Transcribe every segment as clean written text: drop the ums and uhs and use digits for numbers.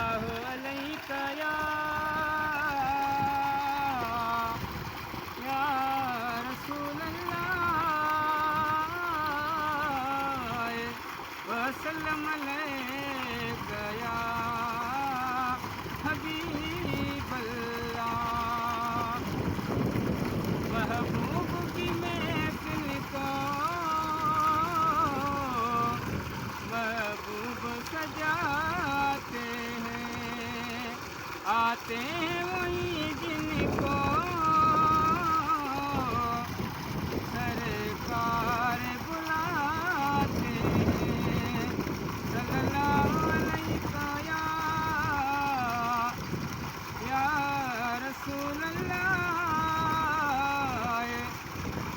सल्लल्लाहु अलैका या रसूल अल्लाह वसल्लम अलैका या हबीब अल्लाह। महबूब की महफिल को महबूब सजाते हैं, आते हैं वही जिनको सरकार बुलाते हैं। सल्लल्लाहु अलैका या रसूल अल्लाह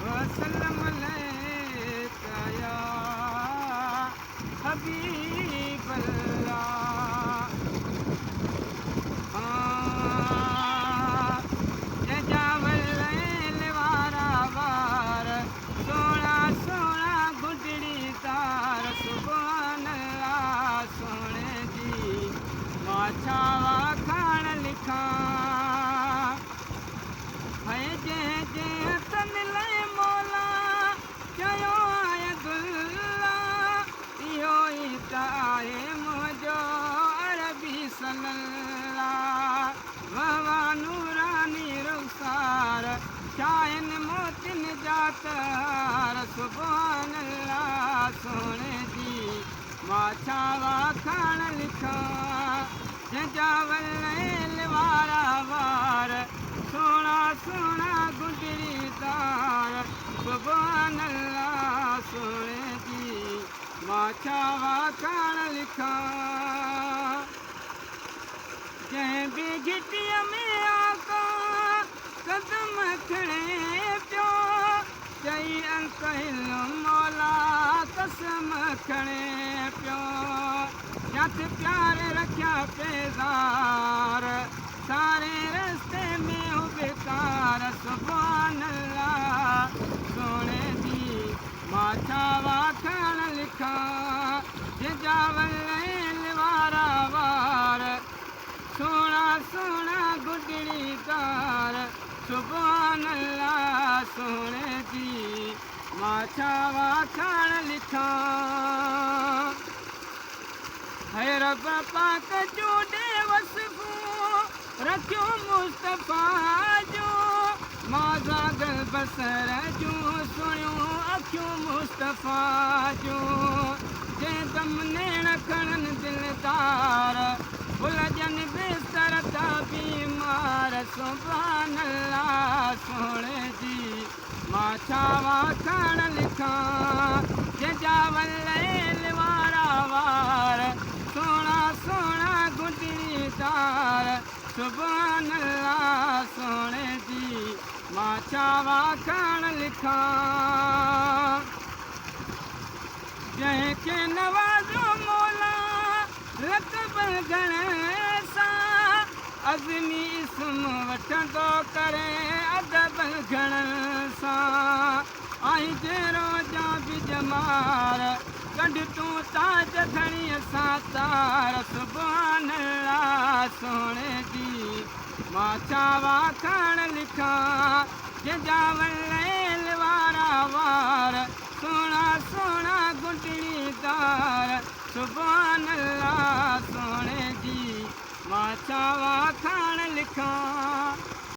वसल्लम अलैका या हबीब अल्लाह। जावल वारा वार सोना सोना गुजड़ी तार सुभान अल्लाह सोने जी माछावा खाण लिखा है जे जे हथ मिले मौला चयो आए दुल्ला इहो ई त आहे मुंहिंजो अरबी सल्लल्लाह। ववा नूरानी रुख़सार शाइन मोतिन जातार सुभान अल्लाह सोने जी माछावा खाण लिखा जावल वारा वार सोना सोना गुजरी तार सुभान अल्लाह सोने जी माछावा खाण लिखा। जंहिं बि घिटीअ में आका कदम खणे पियो चई अंकल मौला कसम खणे पियो हथ प्यारे रखिया पेज़ार सारे रस्ते में हू बेकार सुभान अल्लाह सोने जी माछावा खाण लिखा जावल वारा वार सोना सोना गुजरी तार सुभान अल्लाह सोने जी माछावा खाण लिखा। है रब पाक जूडे वसफू रखियो मुस्तफ़ा जो माज़ा गल बसर जूं सुणियूं अखियूं मुस्तफ़ा जो जंहिं दम नेण खणनि दिलदार भुलजन बिस्तर था बीमार सुभान अल्लाह सोने जी माछावा खाण लिखा जावल वारा वार सोना सोना गुजरी तार सुभान अल्लाह सोने जी माछावा खाण लिखा। जंहिंखे नवाज़ो मौला रतब घणे सां अज़मी इस्म वठंदो करे अदब घणनि सां आई जहिड़ो जा बि जमार कढ तूं ताज खणीअ सां तार सुभान अल्लाह सोने जी माछावा खाण लिखा जावल वारा वार सोना सोना गुजरी तार सुभान अल्लाह सोने जी माछावा खाण